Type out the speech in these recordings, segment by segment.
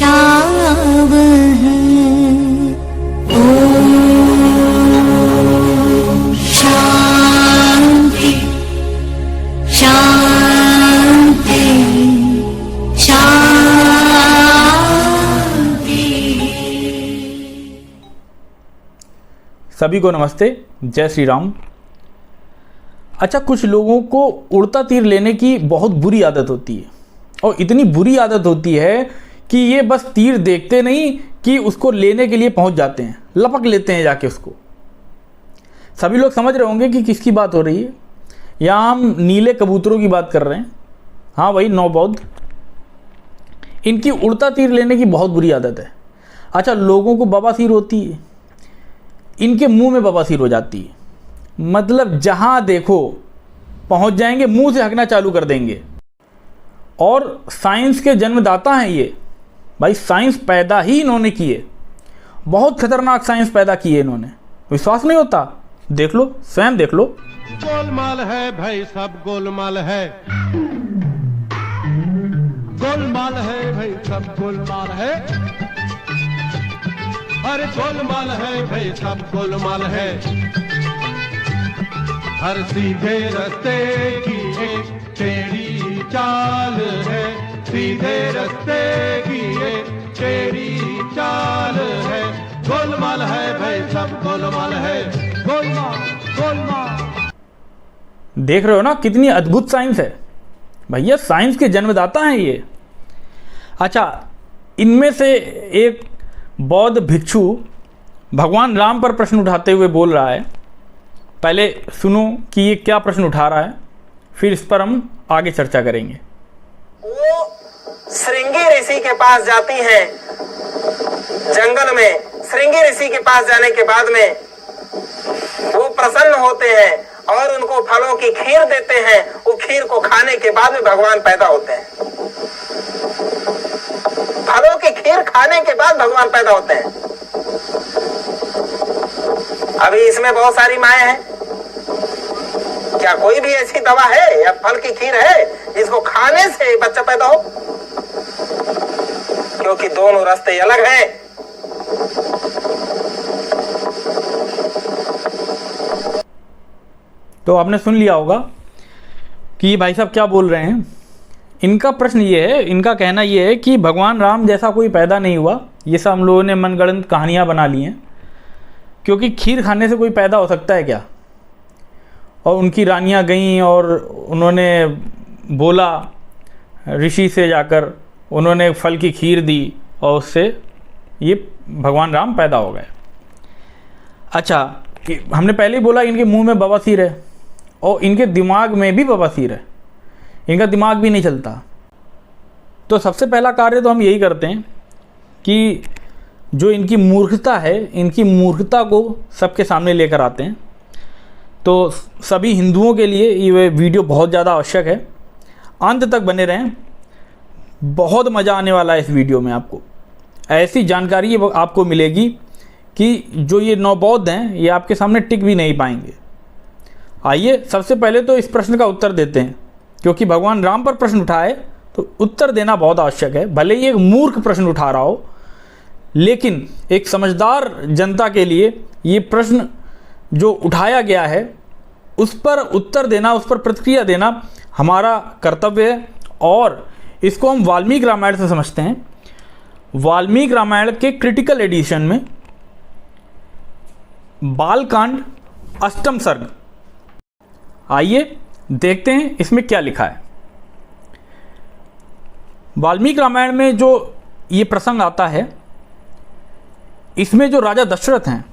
शावह शांति शांति शांति। सभी को नमस्ते, जय श्री राम। अच्छा, कुछ लोगों को उड़ता तीर लेने की बहुत बुरी आदत होती है, और इतनी बुरी आदत होती है कि ये बस तीर देखते नहीं कि उसको लेने के लिए पहुंच जाते हैं, लपक लेते हैं जाके उसको। सभी लोग समझ रहे होंगे कि किसकी बात हो रही है। यहाँ हम नीले कबूतरों की बात कर रहे हैं। हाँ, वही नौबौद्ध। इनकी उड़ता तीर लेने की बहुत बुरी आदत है। अच्छा, लोगों को बवासीर होती है, इनके मुंह में बवासीर हो जाती है। मतलब जहां देखो पहुंच जाएंगे, मुंह से हकना चालू कर देंगे। और साइंस के जन्मदाता हैं ये भाई। साइंस पैदा ही इन्होंने की है। बहुत खतरनाक साइंस पैदा की है इन्होंने। विश्वास नहीं होता? देख लो, स्वयं देख लो। गोलमाल है भाई, सब गोलमाल है। गोलमाल है भाई, सब गोलमाल है। अरे गोलमाल है भाई, सब गोलमाल है। हर सीधे रास्ते की एक टेढ़ी चाल है। सीधे रास्ते की एक टेढ़ी चाल है। गोलमाल है भाई, सब गोलमाल है। गोलमाल गोलमाल। देख रहे हो ना, कितनी अद्भुत साइंस है भैया। साइंस के जन्मदाता हैं ये। अच्छा, इनमें से एक बौद्ध भिक्षु भगवान राम पर प्रश्न उठाते हुए बोल रहा है। पहले सुनो कि ये क्या प्रश्न उठा रहा है, फिर इस पर हम आगे चर्चा करेंगे। वो श्रृंगी ऋषि के पास जाती हैं जंगल में। श्रृंगी ऋषि के पास जाने के बाद में वो प्रसन्न होते हैं और उनको फलों की खीर देते हैं। वो खीर को खाने के बाद में भगवान पैदा होते हैं। फलों की खीर खाने के बाद भगवान पैदा होते हैं। अभी इसमें बहुत सारी माएँ हैं। क्या कोई भी ऐसी दवा है या फल की खीर है जिसको खाने से बच्चा पैदा हो? क्योंकि दोनों रास्ते अलग हैं। तो आपने सुन लिया होगा कि भाई साहब क्या बोल रहे हैं। इनका प्रश्न ये है, इनका कहना ये है कि भगवान राम जैसा कोई पैदा नहीं हुआ। ये सब हम लोगों ने मनगढ़ंत कहानियाँ बना ली हैं, क्योंकि खीर खाने से कोई पैदा हो सकता है क्या? और उनकी रानियाँ गईं और उन्होंने बोला ऋषि से जाकर, उन्होंने फल की खीर दी और उससे ये भगवान राम पैदा हो गए। अच्छा, हमने पहले ही बोला इनके मुंह में बवासीर है और इनके दिमाग में भी बवासीर है। इनका दिमाग भी नहीं चलता। तो सबसे पहला कार्य तो हम यही करते हैं कि जो इनकी मूर्खता है, इनकी मूर्खता को सबके सामने लेकर आते हैं। तो सभी हिंदुओं के लिए ये वीडियो बहुत ज़्यादा आवश्यक है। अंत तक बने रहें, बहुत मज़ा आने वाला है इस वीडियो में। आपको ऐसी जानकारी आपको मिलेगी कि जो ये नौबौद्ध हैं ये आपके सामने टिक भी नहीं पाएंगे। आइए सबसे पहले तो इस प्रश्न का उत्तर देते हैं, क्योंकि भगवान राम पर प्रश्न उठाए तो उत्तर देना बहुत आवश्यक है। भले ही एक मूर्ख प्रश्न उठा रहा हो, लेकिन एक समझदार जनता के लिए ये प्रश्न जो उठाया गया है उस पर उत्तर देना, उस पर प्रतिक्रिया देना हमारा कर्तव्य है। और इसको हम वाल्मीकि रामायण से समझते हैं। वाल्मीकि रामायण के क्रिटिकल एडिशन में बालकांड अष्टम सर्ग, आइए देखते हैं इसमें क्या लिखा है। वाल्मीकि रामायण में जो ये प्रसंग आता है, इसमें जो राजा दशरथ हैं,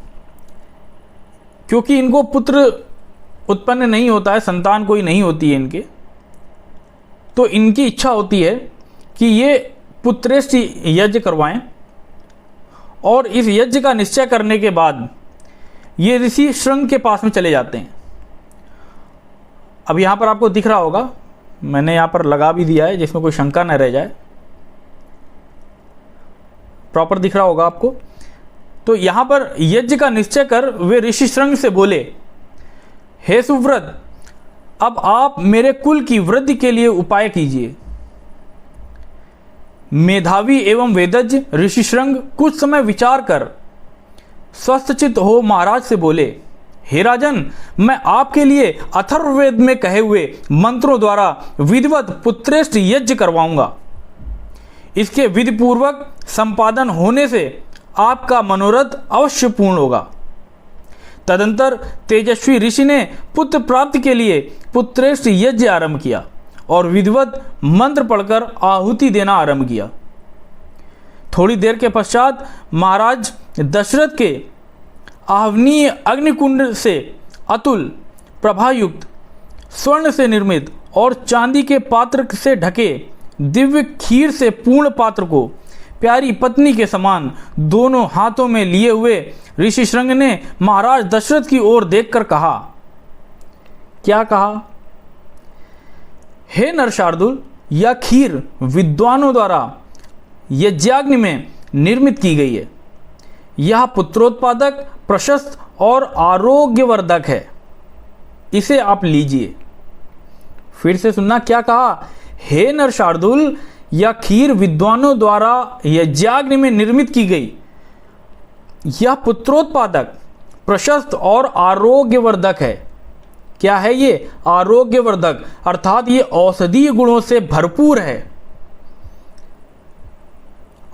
क्योंकि इनको पुत्र उत्पन्न नहीं होता है, संतान कोई नहीं होती है इनके, तो इनकी इच्छा होती है कि ये पुत्रेष्ट यज्ञ करवाएं। और इस यज्ञ का निश्चय करने के बाद ये ऋषि श्रृंग के पास में चले जाते हैं। अब यहाँ पर आपको दिख रहा होगा, मैंने यहाँ पर लगा भी दिया है जिसमें कोई शंका न रह जाए। प्रॉपर दिख रहा होगा आपको। तो यहाँ पर यज्ञ का निश्चय कर वे ऋषि श्रृंग से बोले, हे सुव्रत, अब आप मेरे कुल की वृद्धि के लिए उपाय कीजिए। मेधावी एवं वेदज्ञ ऋषिशृंग कुछ समय विचार कर स्वस्थचित हो महाराज से बोले, हे राजन, मैं आपके लिए अथर्ववेद में कहे हुए मंत्रों द्वारा विधिवत पुत्रेष्ठ यज्ञ करवाऊंगा। इसके विधिपूर्वक संपादन होने से आपका मनोरथ अवश्य पूर्ण होगा। तदंतर तेजस्वी ऋषि ने पुत्र प्राप्ति के लिए पुत्रेष्ठ यज्ञ आरंभ किया और विधिवत मंत्र पढ़कर आहुति देना आरंभ किया। थोड़ी देर के पश्चात महाराज दशरथ के आहवनीय अग्निकुंड से अतुल प्रभायुक्त स्वर्ण से निर्मित और चांदी के पात्र से ढके दिव्य खीर से पूर्ण पात्र को प्यारी पत्नी के समान दोनों हाथों में लिए हुए ऋषिशृंग ने महाराज दशरथ की ओर देखकर कहा। क्या कहा? हे नरशार्दुल, यह खीर विद्वानों द्वारा यज्ञाग्नि में निर्मित की गई है। यह पुत्रोत्पादक, प्रशस्त और आरोग्यवर्धक है। इसे आप लीजिए। फिर से सुनना, क्या कहा? हे नरशार्दुल, यह खीर विद्वानों द्वारा यज्ञाग्नि में निर्मित की गई। यह पुत्रोत्पादक, प्रशस्त और आरोग्यवर्धक है। क्या है ये? आरोग्यवर्धक, अर्थात ये औषधीय गुणों से भरपूर है।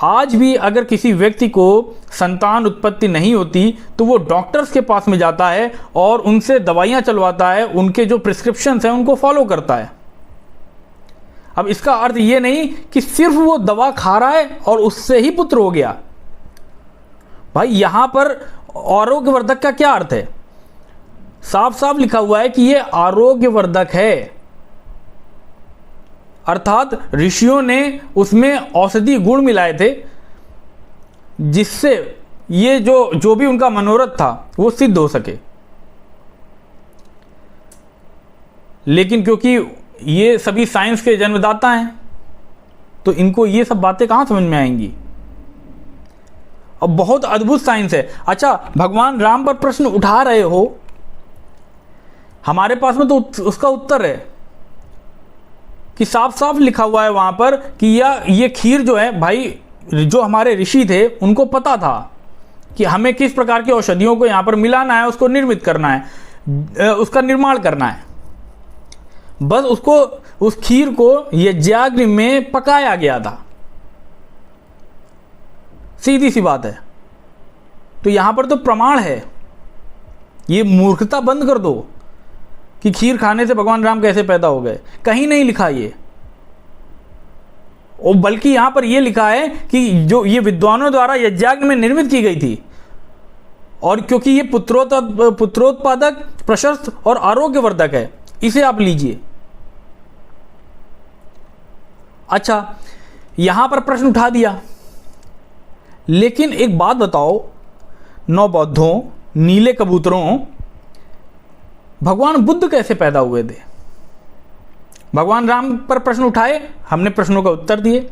आज भी अगर किसी व्यक्ति को संतान उत्पत्ति नहीं होती तो वो डॉक्टर्स के पास में जाता है और उनसे दवाइयाँ चलवाता है, उनके जो प्रिस्क्रिप्शंस हैं उनको फॉलो करता है। अब इसका अर्थ ये नहीं कि सिर्फ वो दवा खा रहा है और उससे ही पुत्र हो गया। भाई यहाँ पर आरोग्यवर्धक का क्या अर्थ है? साफ साफ लिखा हुआ है कि ये आरोग्यवर्धक है, अर्थात ऋषियों ने उसमें औषधि गुण मिलाए थे जिससे ये जो भी उनका मनोरथ था वो सिद्ध हो सके। लेकिन क्योंकि ये सभी साइंस के जन्मदाता हैं तो इनको ये सब बातें कहाँ समझ में आएंगी। अब बहुत अद्भुत साइंस है। अच्छा, भगवान राम पर प्रश्न उठा रहे हो, हमारे पास में तो उसका उत्तर है कि साफ साफ लिखा हुआ है वहाँ पर कि ये खीर जो है, भाई जो हमारे ऋषि थे उनको पता था कि हमें किस प्रकार की औषधियों को यहाँ पर मिलाना है, उसको निर्मित करना है, उसका निर्माण करना है। बस उसको, उस खीर को यज्ञाग्नि में पकाया गया था। सीधी सी बात है। तो यहाँ पर तो प्रमाण है। ये मूर्खता बंद कर दो कि खीर खाने से भगवान राम कैसे पैदा हो गए। कहीं नहीं लिखा ये, और बल्कि यहां पर यह लिखा है कि जो ये विद्वानों द्वारा यज्ञाग्नि में निर्मित की गई थी, और क्योंकि ये पुत्रोत्पादक, प्रशस्त और आरोग्यवर्धक है, इसे आप लीजिए। अच्छा, यहां पर प्रश्न उठा दिया, लेकिन एक बात बताओ, नौ बौद्धों, नीले कबूतरों, भगवान बुद्ध कैसे पैदा हुए थे? भगवान राम पर प्रश्न उठाए, हमने प्रश्नों का उत्तर दिए।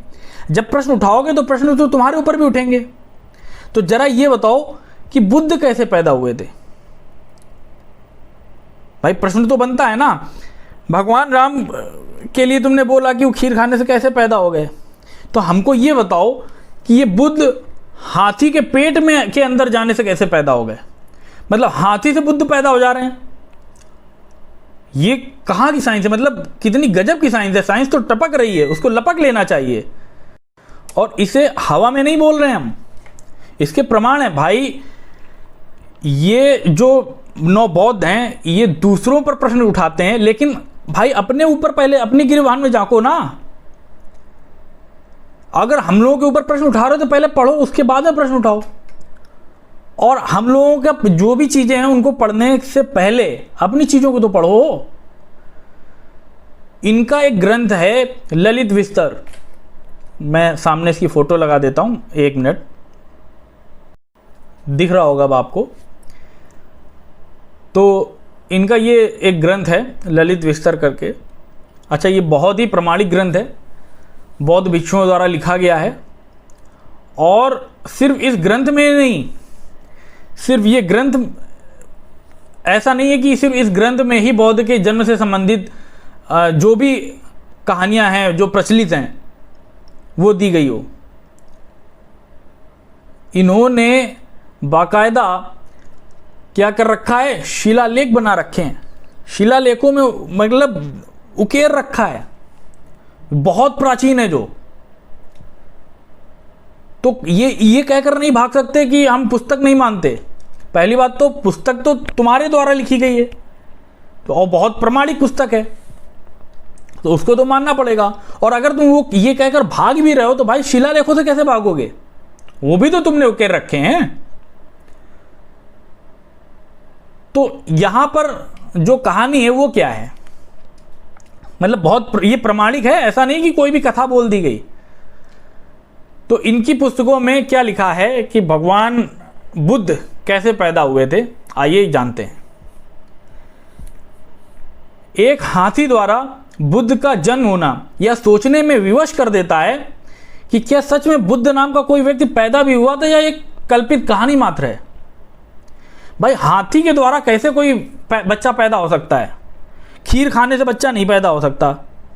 जब प्रश्न उठाओगे तो प्रश्न तो तुम्हारे ऊपर भी उठेंगे। तो जरा ये बताओ कि बुद्ध कैसे पैदा हुए थे? भाई प्रश्न तो बनता है ना। भगवान राम के लिए तुमने बोला कि वो खीर खाने से कैसे पैदा हो गए, तो हमको ये बताओ कि ये बुद्ध हाथी के पेट में के अंदर जाने से कैसे पैदा हो गए? मतलब हाथी से बुद्ध पैदा हो जा रहे हैं। ये कहाँ की साइंस है? मतलब कितनी गजब की साइंस है। साइंस तो टपक रही है, उसको लपक लेना चाहिए। और इसे हवा में नहीं बोल रहे हैं हम, इसके प्रमाण है। भाई ये जो नौ बौद्ध हैं ये दूसरों पर प्रश्न उठाते हैं, लेकिन भाई अपने ऊपर पहले अपनी गिरबान में झांको ना। अगर हम लोगों के ऊपर प्रश्न उठा रहे हो तो पहले पढ़ो, उसके बाद में प्रश्न उठाओ। और हम लोगों का जो भी चीजें हैं उनको पढ़ने से पहले अपनी चीजों को तो पढ़ो। इनका एक ग्रंथ है ललित विस्तर, मैं सामने इसकी फोटो लगा देता हूं, 1 मिनट, दिख रहा होगा अब आपको। तो इनका ये एक ग्रंथ है ललित विस्तर करके। अच्छा, ये बहुत ही प्रमाणिक ग्रंथ है, बौद्ध भिक्षुओं द्वारा लिखा गया है। और सिर्फ इस ग्रंथ में नहीं, सिर्फ ये ग्रंथ, ऐसा नहीं है कि सिर्फ इस ग्रंथ में ही बौद्ध के जन्म से संबंधित जो भी कहानियां हैं जो प्रचलित हैं वो दी गई हो। इन्होंने बाकायदा क्या कर रखा है, शिलालेख बना रखे हैं, शिलालेखों में मतलब उकेर रखा है, बहुत प्राचीन है जो। तो ये कहकर नहीं भाग सकते कि हम पुस्तक नहीं मानते। पहली बात तो पुस्तक तो तुम्हारे द्वारा लिखी गई है, तो और बहुत प्रमाणिक पुस्तक है, तो उसको तो मानना पड़ेगा। और अगर तुम वो ये कहकर भाग भी रहे हो तो भाई शिलालेखों से कैसे भागोगे, वो भी तो तुमने उकेर रखे हैं। तो यहां पर जो कहानी है वो क्या है, मतलब बहुत ये प्रमाणिक है, ऐसा नहीं कि कोई भी कथा बोल दी गई। तो इनकी पुस्तकों में क्या लिखा है कि भगवान बुद्ध कैसे पैदा हुए थे, आइए जानते हैं। एक हाथी द्वारा बुद्ध का जन्म होना यह सोचने में विवश कर देता है कि क्या सच में बुद्ध नाम का कोई व्यक्ति पैदा भी हुआ था या एक कल्पित कहानी मात्र है। भाई हाथी के द्वारा कैसे कोई बच्चा पैदा हो सकता है? खीर खाने से बच्चा नहीं पैदा हो सकता,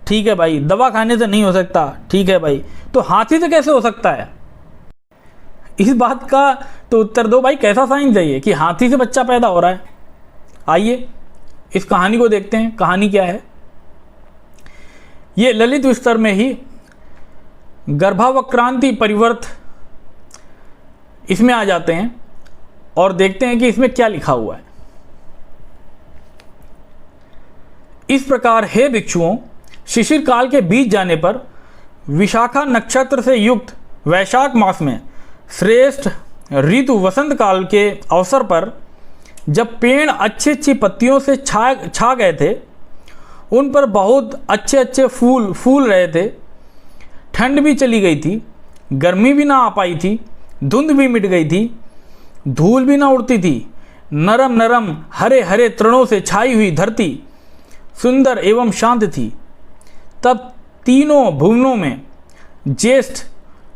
ठीक है भाई, दवा खाने से नहीं हो सकता, ठीक है भाई, तो हाथी से कैसे हो सकता है? इस बात का तो उत्तर दो भाई, कैसा साइंस है ये कि हाथी से बच्चा पैदा हो रहा है? आइए इस कहानी को देखते हैं, कहानी क्या है। ये ललित विस्तर में ही गर्भावक्रांति परिवर्त इसमें आ जाते हैं और देखते हैं कि इसमें क्या लिखा हुआ है। इस प्रकार हे भिक्षुओं, शिशिर काल के बीत जाने पर विशाखा नक्षत्र से युक्त वैशाख मास में श्रेष्ठ ऋतु वसंत काल के अवसर पर जब पेड़ अच्छी अच्छी पत्तियों से छा गए थे, उन पर बहुत अच्छे अच्छे फूल रहे थे, ठंड भी चली गई थी, गर्मी भी ना आ पाई थी, धुंध भी मिट गई थी, धूल भी ना उड़ती थी, नरम नरम हरे हरे तृणों से छाई हुई धरती सुंदर एवं शांत थी। तब तीनों भुवनों में ज्येष्ठ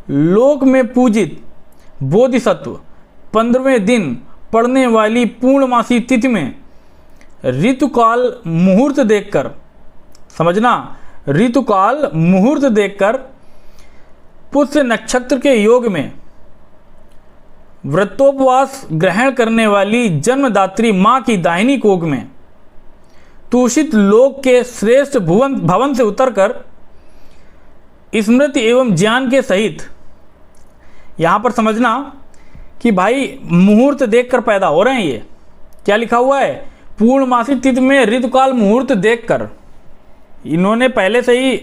लोक में पूजित बोधिसत्व 15वें दिन पड़ने वाली पूर्णमासी तिथि में ऋतुकाल मुहूर्त देखकर, समझना, ऋतुकाल मुहूर्त देखकर पुष्य नक्षत्र के योग में व्रतोपवास ग्रहण करने वाली जन्मदात्री माँ की दाहिनी कोख में तूषित लोक के श्रेष्ठ भवन से उतरकर स्मृति एवं ज्ञान के सहित, यहाँ पर समझना कि भाई मुहूर्त देखकर पैदा हो रहे हैं। ये क्या लिखा हुआ है, पूर्णमासी तिथि में ऋतुकाल मुहूर्त देखकर। इन्होंने पहले से ही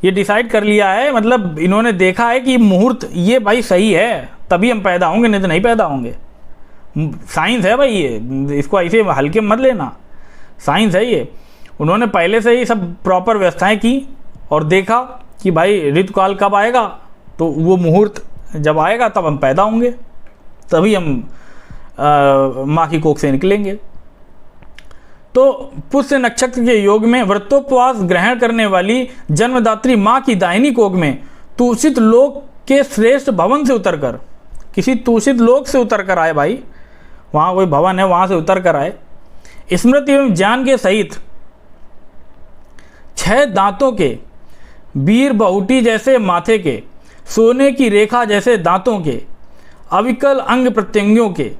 ये डिसाइड कर लिया है, मतलब इन्होंने देखा है कि मुहूर्त ये भाई सही है, तभी हम पैदा होंगे, नहीं तो नहीं पैदा होंगे। साइंस है भाई ये, इसको ऐसे हल्के मत लेना, साइंस है ये। उन्होंने पहले से ही सब प्रॉपर व्यवस्थाएं की और देखा कि भाई ऋतुकाल कब आएगा, तो वो मुहूर्त जब आएगा तब हम पैदा होंगे, तभी हम माँ की कोख से निकलेंगे। तो पुष्य नक्षत्र के योग में व्रतोपवास ग्रहण करने वाली जन्मदात्री माँ की दाहिनी कोख में तूषित लोक के श्रेष्ठ भवन से उतरकर, किसी तूषित लोक से उतर कर आए भाई, वहाँ कोई भवन है वहाँ से उतर कर आए, स्मृति एवं ज्ञान के सहित 6 दांतों के, वीर बहुटी जैसे माथे के, सोने की रेखा जैसे दांतों के, अविकल अंग प्रत्यंगों के,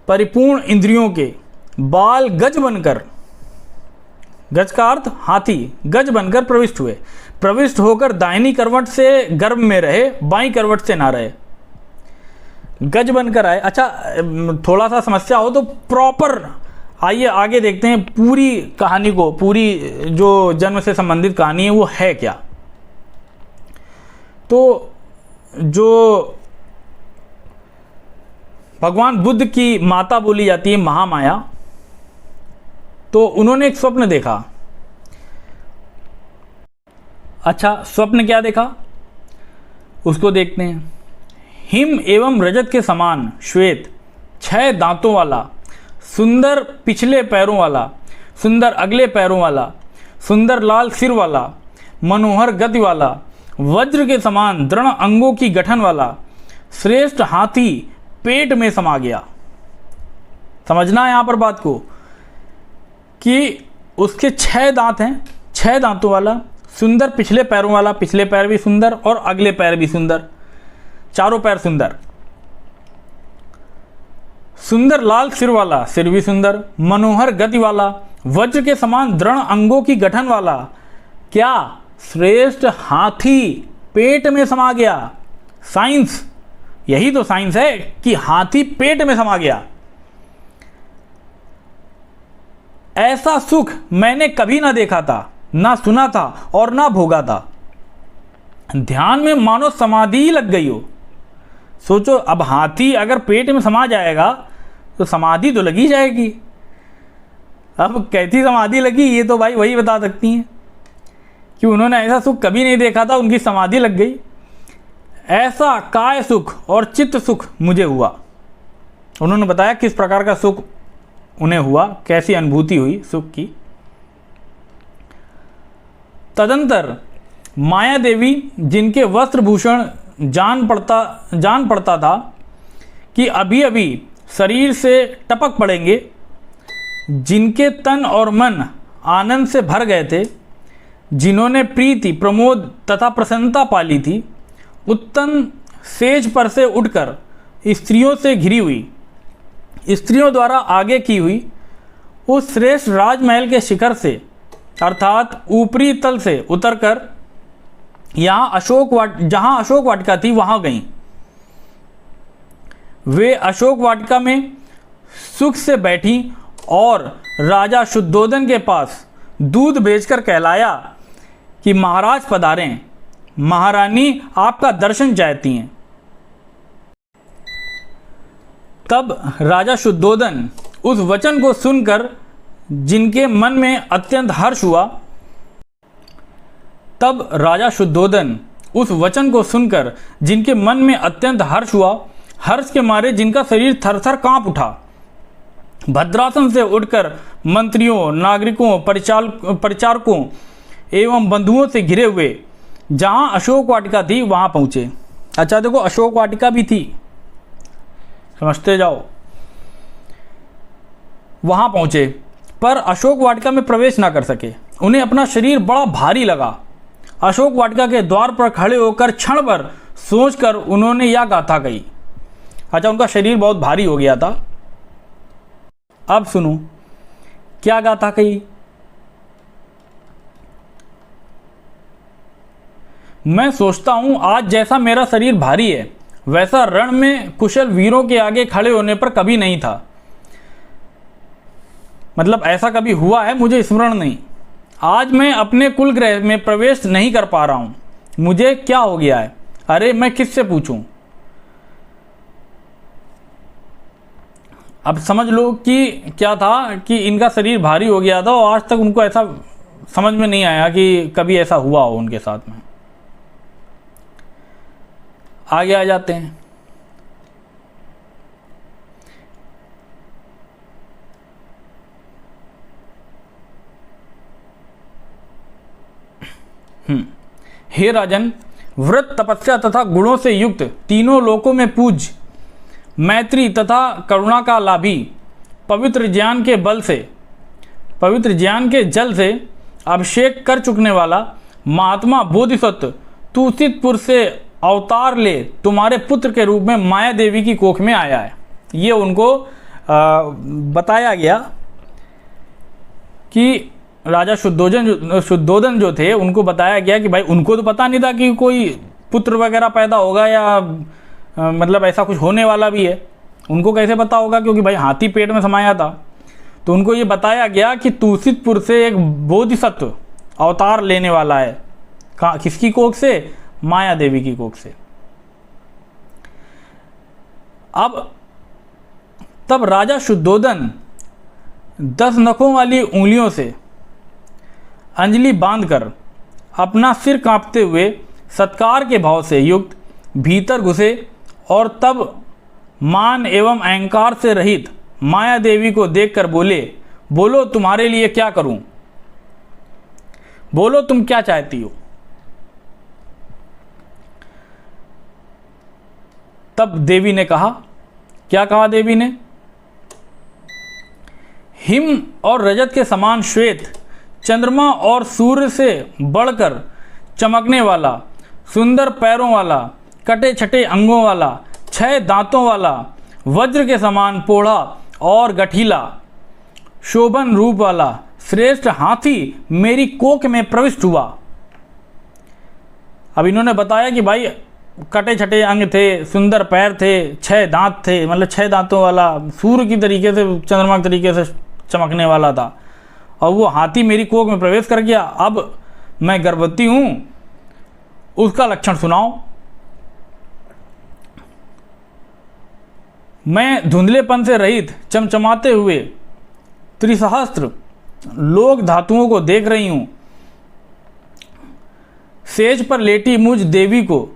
परिपूर्ण इंद्रियों के, बाल गज बनकर, गज का अर्थ हाथी, गज बनकर प्रविष्ट हुए, प्रविष्ट होकर दाहिनी करवट से गर्भ में रहे, बाईं करवट से ना रहे, गज बनकर आए। अच्छा, थोड़ा सा समस्या हो तो प्रॉपर आइए आगे देखते हैं पूरी कहानी को, पूरी जो जन्म से संबंधित कहानी है वो है क्या। तो जो भगवान बुद्ध की माता बोली जाती है महामाया, तो उन्होंने एक स्वप्न देखा। अच्छा, स्वप्न क्या देखा उसको देखते हैं। हिम एवं रजत के समान श्वेत, 6 दांतों वाला, सुंदर पिछले पैरों वाला, सुंदर अगले पैरों वाला, सुंदर लाल सिर वाला, मनोहर गति वाला, वज्र के समान दृढ़ अंगों की गठन वाला श्रेष्ठ हाथी पेट में समा गया। समझना है यहां पर बात को कि उसके 6 दांत हैं, 6 दांतों वाला, सुंदर पिछले पैरों वाला, पिछले पैर भी सुंदर और अगले पैर भी सुंदर, चारों पैर सुंदर। सुंदर लाल सिर वाला, सिर भी सुंदर, मनोहर गति वाला, वज्र के समान दृढ़ अंगों की गठन वाला, क्या श्रेष्ठ हाथी पेट में समा गया। साइंस, यही तो साइंस है कि हाथी पेट में समा गया। ऐसा सुख मैंने कभी ना देखा था, ना सुना था और ना भोगा था। ध्यान में मानो समाधि ही लग गई हो। सोचो, अब हाथी अगर पेट में समा जाएगा तो समाधि तो लगी जाएगी। अब कैसी समाधि लगी ये तो भाई वही बता सकती हैं कि उन्होंने ऐसा सुख कभी नहीं देखा था, उनकी समाधि लग गई। ऐसा काय सुख और चित्त सुख मुझे हुआ। उन्होंने बताया किस प्रकार का सुख उन्हें हुआ, कैसी अनुभूति हुई सुख की। तदंतर माया देवी, जिनके वस्त्र भूषण जान पड़ता था कि अभी अभी शरीर से टपक पड़ेंगे, जिनके तन और मन आनंद से भर गए थे, जिन्होंने प्रीति, प्रमोद तथा प्रसन्नता पाली थी, उत्तम सेज पर से उठकर स्त्रियों से घिरी हुई, स्त्रियों द्वारा आगे की हुई उस श्रेष्ठ राजमहल के शिखर से अर्थात ऊपरी तल से उतरकर जहाँ अशोक वाटिका थी वहाँ गईं। वे अशोक वाटिका में सुख से बैठी और राजा शुद्धोधन के पास दूध भेजकर कहलाया कि महाराज पधारें, महारानी आपका दर्शन चाहती हैं। तब राजा शुद्धोधन उस वचन को सुनकर जिनके मन में अत्यंत हर्ष हुआ, तब राजा शुद्धोधन उस वचन को सुनकर जिनके मन में अत्यंत हर्ष हुआ, हर्ष के मारे जिनका शरीर थरथर कांप उठा, भद्रासन से उठकर मंत्रियों, नागरिकों, परिचारकों एवं बंधुओं से घिरे हुए जहाँ अशोक वाटिका थी वहाँ पहुँचे। अच्छा देखो, अशोक वाटिका भी थी, समझते जाओ। वहाँ पहुँचे पर अशोक वाटिका में प्रवेश ना कर सके। उन्हें अपना शरीर बड़ा भारी लगा। अशोक वाटिका के द्वार पर खड़े होकर क्षण भर सोचकर उन्होंने यह गाथा कही। अच्छा, उनका शरीर बहुत भारी हो गया था। अब सुनो क्या गाथा कही। मैं सोचता हूं आज जैसा मेरा शरीर भारी है वैसा रण में कुशल वीरों के आगे खड़े होने पर कभी नहीं था। मतलब ऐसा कभी हुआ है मुझे स्मरण नहीं। आज मैं अपने कुल गृह में प्रवेश नहीं कर पा रहा हूं। मुझे क्या हो गया है? अरे मैं किससे पूछूं? अब समझ लो कि क्या था कि इनका शरीर भारी हो गया था और आज तक उनको ऐसा समझ में नहीं आया कि कभी ऐसा हुआ हो उनके साथ में। आगे आ जाते हैं। हे राजन, व्रत, तपस्या तथा गुणों से युक्त, तीनों लोकों में पूज्य, मैत्री तथा करुणा का लाभी, पवित्र ज्ञान के जल से अभिषेक कर चुकने वाला महात्मा बोधिसत्व तुसितपुर से अवतार ले तुम्हारे पुत्र के रूप में माया देवी की कोख में आया है। ये उनको बताया गया कि राजा शुद्धोधन जो थे उनको बताया गया कि भाई उनको तो पता नहीं था कि कोई पुत्र वगैरह पैदा होगा या मतलब ऐसा कुछ होने वाला भी है। उनको कैसे पता होगा? क्योंकि भाई हाथी पेट में समाया था। तो उनको ये बताया गया कि तुसितपुर से एक बोधिसत्व अवतार लेने वाला है। किसकी कोख से? माया देवी की कोख से। तब राजा शुद्धोधन 10 नखों वाली उंगलियों से अंजलि बांधकर अपना सिर कांपते हुए सत्कार के भाव से युक्त भीतर घुसे और तब मान एवं अहंकार से रहित माया देवी को देखकर बोले, बोलो तुम्हारे लिए क्या करूं? बोलो तुम क्या चाहती हो? तब देवी ने कहा, क्या कहा देवी ने? हिम और रजत के समान श्वेत, चंद्रमा और सूर्य से बढ़कर चमकने वाला, सुंदर पैरों वाला, कटे छटे अंगों वाला, 6 दांतों वाला, वज्र के समान पोढ़ा और गठीला, शोभन रूप वाला श्रेष्ठ हाथी मेरी कोख में प्रविष्ट हुआ। अब इन्होंने बताया कि भाई कटे छटे अंग थे, सुंदर पैर थे, 6 दांत थे, मतलब 6 दांतों वाला, सूर्य की तरीके से, चंद्रमा की तरीके से चमकने वाला था, और वो हाथी मेरी कोख में प्रवेश कर गया। अब मैं गर्भवती हूँ, उसका लक्षण सुनाओ। मैं धुंधलेपन से रहित चमचमाते हुए त्रिसहस्त्र लोक धातुओं को देख रही हूँ। सेज पर लेटी मुझ देवी को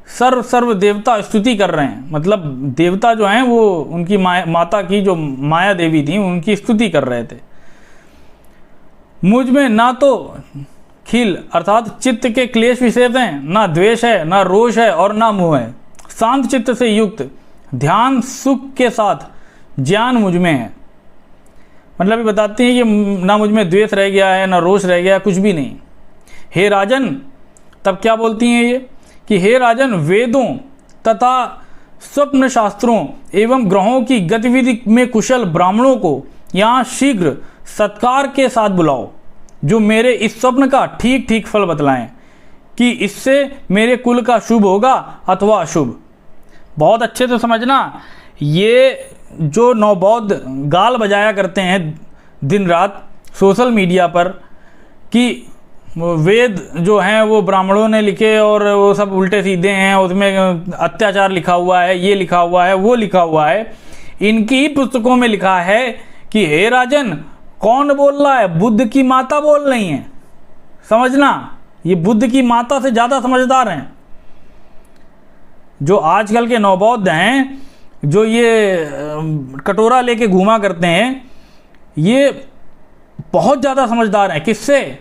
सर्व देवता स्तुति कर रहे हैं, मतलब देवता जो हैं वो उनकी माता की जो माया देवी थी उनकी स्तुति कर रहे थे। मुझ में ना तो खिल अर्थात चित्त के क्लेश विशेष हैं, ना द्वेष है, ना रोष है और ना मोह है। शांत चित्त से युक्त ध्यान सुख के साथ ज्ञान मुझ में है। मतलब ये बताती हैं कि ना मुझ में द्वेष रह गया है, ना रोष रह गया, कुछ भी नहीं। हे राजन, तब क्या बोलती हैं ये कि हे राजन, वेदों तथा स्वप्न शास्त्रों एवं ग्रहों की गतिविधि में कुशल ब्राह्मणों को यहाँ शीघ्र सत्कार के साथ बुलाओ, जो मेरे इस स्वप्न का ठीक ठीक फल बतलाएं कि इससे मेरे कुल का शुभ होगा अथवा अशुभ। बहुत अच्छे से समझना, ये जो नवबौद्ध गाल बजाया करते हैं दिन रात सोशल मीडिया पर कि वेद जो हैं वो ब्राह्मणों ने लिखे और वो सब उल्टे सीधे हैं, उसमें अत्याचार लिखा हुआ है, ये लिखा हुआ है, वो लिखा हुआ है, इनकी ही पुस्तकों में लिखा है कि हे राजन, कौन बोल रहा है? बुद्ध की माता बोल रही हैं। समझना, ये बुद्ध की माता से ज़्यादा समझदार हैं। जो आजकल के नवबौद्ध हैं, जो ये कटोरा लेके घूमा करते हैं, ये बहुत ज़्यादा समझदार हैं। किससे?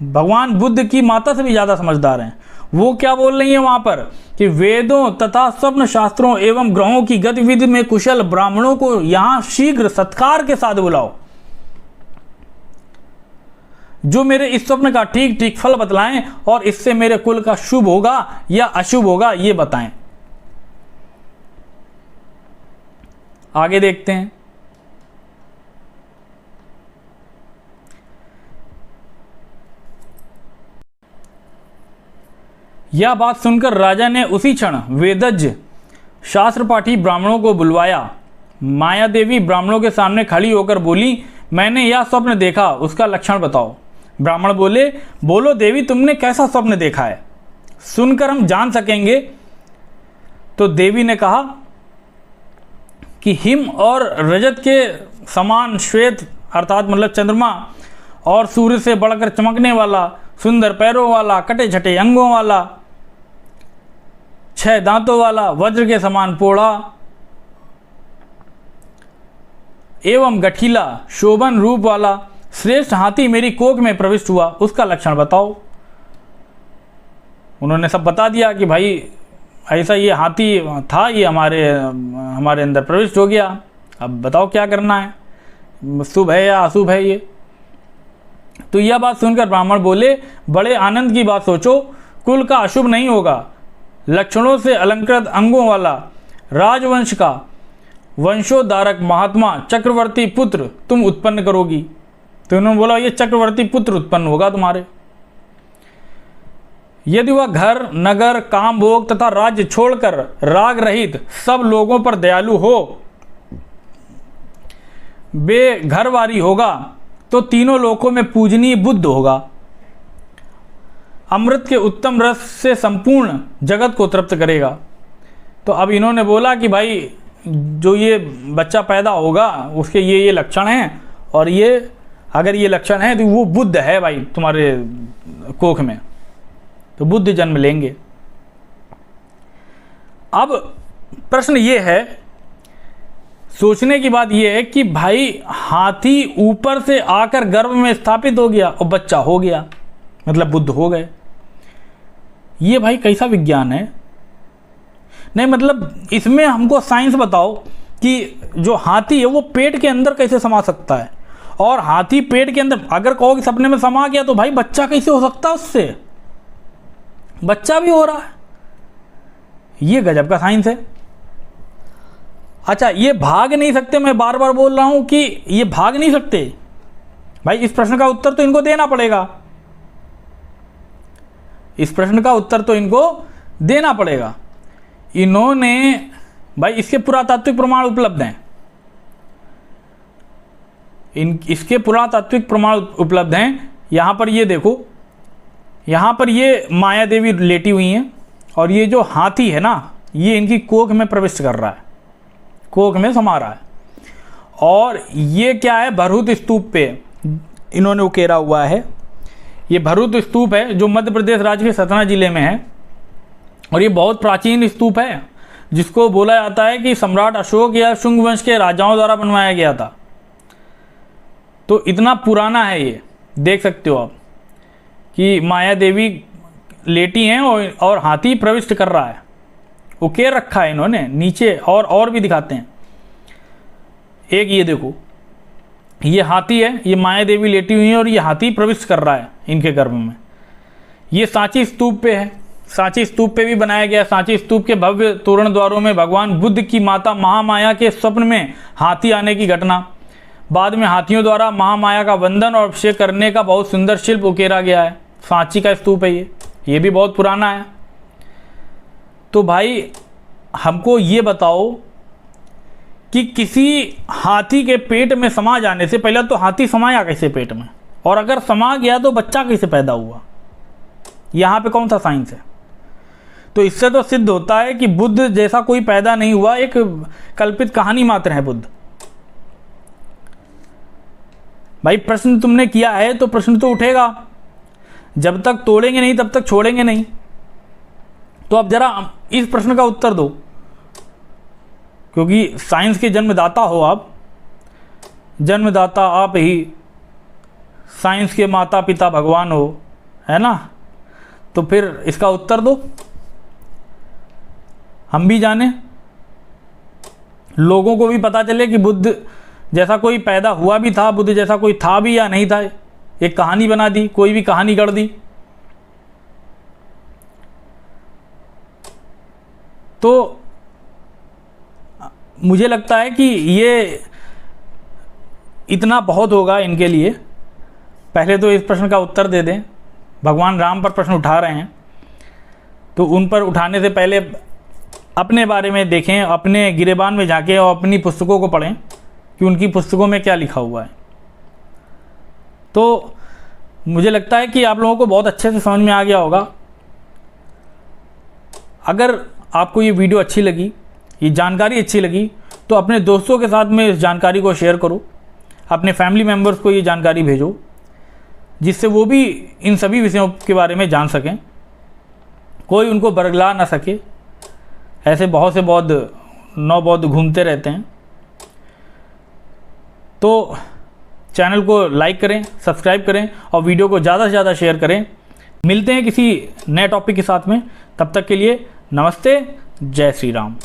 भगवान बुद्ध की माता से भी ज़्यादा समझदार हैं। वो क्या बोल रही हैं वहाँ पर कि वेदों तथा स्वप्न शास्त्रों एवं ग्रहों की गतिविधि में कुशल ब्राह्मणों को यहाँ शीघ्र सत्कार के साथ बुलाओ, जो मेरे इस स्वप्न का ठीक ठीक फल बतलाएं और इससे मेरे कुल का शुभ होगा या अशुभ होगा ये बताएं। आगे देखते हैं। यह बात सुनकर राजा ने उसी क्षण वेदज्ञ शास्त्र पाठी ब्राह्मणों को बुलवाया। माया देवी ब्राह्मणों के सामने खड़ी होकर बोली, मैंने यह स्वप्न देखा, उसका लक्षण बताओ। ब्राह्मण बोले, बोलो देवी, तुमने कैसा स्वप्न देखा है, सुनकर हम जान सकेंगे। तो देवी ने कहा कि हिम और रजत के समान श्वेत अर्थात मतलब चंद्रमा और सूर्य से बढ़कर चमकने वाला, सुंदर पैरों वाला, कटे छटे अंगों वाला, 6 दांतों वाला, वज्र के समान पोढ़ा एवं गठीला, शोभन रूप वाला श्रेष्ठ हाथी मेरी कोख में प्रविष्ट हुआ, उसका लक्षण बताओ। उन्होंने सब बता दिया कि भाई ऐसा ये हाथी था, ये हमारे अंदर प्रविष्ट हो गया, अब बताओ क्या करना है, शुभ है या अशुभ है ये। तो यह बात सुनकर ब्राह्मण बोले, बड़े आनंद की बात सोचो, कुल का अशुभ नहीं होगा। लक्षणों से अलंकृत अंगों वाला राजवंश का वंशोद्धारक महात्मा चक्रवर्ती पुत्र तुम उत्पन्न करोगी। तो उन्होंने बोला, ये चक्रवर्ती पुत्र उत्पन्न होगा तुम्हारे। यदि वह घर नगर काम भोग तथा राज्य छोड़कर राग रहित सब लोगों पर दयालु हो, बेघरवारी होगा, तो तीनों लोकों में पूजनीय बुद्ध होगा। अमृत के उत्तम रस से संपूर्ण जगत को तृप्त करेगा। तो अब इन्होंने बोला कि भाई जो ये बच्चा पैदा होगा उसके ये लक्षण हैं, और ये अगर ये लक्षण है तो वो बुद्ध है भाई तुम्हारे कोख में, तो बुद्ध जन्म लेंगे। अब प्रश्न ये है, सोचने की बात यह है कि भाई हाथी ऊपर से आकर गर्भ में स्थापित हो गया और बच्चा हो गया, मतलब बुद्ध हो गए। ये भाई कैसा विज्ञान है? नहीं मतलब इसमें हमको साइंस बताओ कि जो हाथी है वो पेट के अंदर कैसे समा सकता है, और हाथी पेट के अंदर, अगर कहो कि सपने में समा गया तो भाई बच्चा कैसे हो सकता है उससे? बच्चा भी हो रहा है। ये गजब का साइंस है। अच्छा, ये भाग नहीं सकते, मैं बार बार बोल रहा हूं कि ये भाग नहीं सकते भाई। इस प्रश्न का उत्तर तो इनको देना पड़ेगा, इस प्रश्न का उत्तर तो इनको देना पड़ेगा। इन्होंने भाई, इसके पुरातात्विक प्रमाण उपलब्ध हैं, इसके पुरातात्विक प्रमाण उपलब्ध हैं। यहां पर ये देखो, यहां पर ये माया देवी लेटी हुई हैं और ये जो हाथी है ना, ये इनकी कोख में प्रविष्ट कर रहा है, कोख में समा रहा है। और ये क्या है, भरूत स्तूप पे इन्होंने उकेरा हुआ है। ये भरूत स्तूप है जो मध्य प्रदेश राज्य के सतना जिले में है, और ये बहुत प्राचीन स्तूप है जिसको बोला जाता है कि सम्राट अशोक या शुंग वंश के राजाओं द्वारा बनवाया गया था। तो इतना पुराना है ये, देख सकते हो आप कि माया देवी लेटी हैं और हाथी प्रविष्ट कर रहा है, उकेर रखा है इन्होंने नीचे। और भी दिखाते हैं, एक ये देखो, ये हाथी है, ये माया देवी लेटी हुई है और ये हाथी प्रविष्ट कर रहा है इनके गर्भ में। ये सांची स्तूप पे है, सांची स्तूप पे भी बनाया गया। सांची स्तूप के भव्य तोरण द्वारों में भगवान बुद्ध की माता महामाया के स्वप्न में हाथी आने की घटना, बाद में हाथियों द्वारा महामाया का वंदन और अभिषेक करने का बहुत सुंदर शिल्प उकेरा गया है। सांची का स्तूप है ये भी बहुत पुराना है। तो भाई हमको ये बताओ कि किसी हाथी के पेट में समा जाने से पहले, तो हाथी समाया कैसे पेट में, और अगर समा गया तो बच्चा कैसे पैदा हुआ? यहाँ पे कौन सा साइंस है? तो इससे तो सिद्ध होता है कि बुद्ध जैसा कोई पैदा नहीं हुआ, एक कल्पित कहानी मात्र है बुद्ध। भाई प्रश्न तुमने किया है तो प्रश्न तो उठेगा, जब तक तोड़ेंगे नहीं तब तक छोड़ेंगे नहीं। तो अब जरा इस प्रश्न का उत्तर दो, क्योंकि साइंस के जन्मदाता हो आप, जन्मदाता आप ही, साइंस के माता पिता भगवान हो, है ना? तो फिर इसका उत्तर दो, हम भी जाने, लोगों को भी पता चले कि बुद्ध जैसा कोई पैदा हुआ भी था, बुद्ध जैसा कोई था भी या नहीं था। एक कहानी बना दी, कोई भी कहानी गढ़ दी। तो मुझे लगता है कि ये इतना बहुत होगा इनके लिए। पहले तो इस प्रश्न का उत्तर दे दें। भगवान राम पर प्रश्न उठा रहे हैं, तो उन पर उठाने से पहले अपने बारे में देखें, अपने गिरेबान में जाके और अपनी पुस्तकों को पढ़ें कि उनकी पुस्तकों में क्या लिखा हुआ है। तो मुझे लगता है कि आप लोगों को बहुत अच्छे से समझ में आ गया होगा। अगर आपको ये वीडियो अच्छी लगी, ये जानकारी अच्छी लगी, तो अपने दोस्तों के साथ में इस जानकारी को शेयर करो, अपने फैमिली मेम्बर्स को ये जानकारी भेजो, जिससे वो भी इन सभी विषयों के बारे में जान सकें, कोई उनको बरगला ना सके। ऐसे बहुत से बौद्ध नवबौद्ध घूमते रहते हैं। तो चैनल को लाइक करें, सब्सक्राइब करें और वीडियो को ज़्यादा से ज़्यादा शेयर करें। मिलते हैं किसी नए टॉपिक के साथ में, तब तक के लिए नमस्ते, जय श्री राम।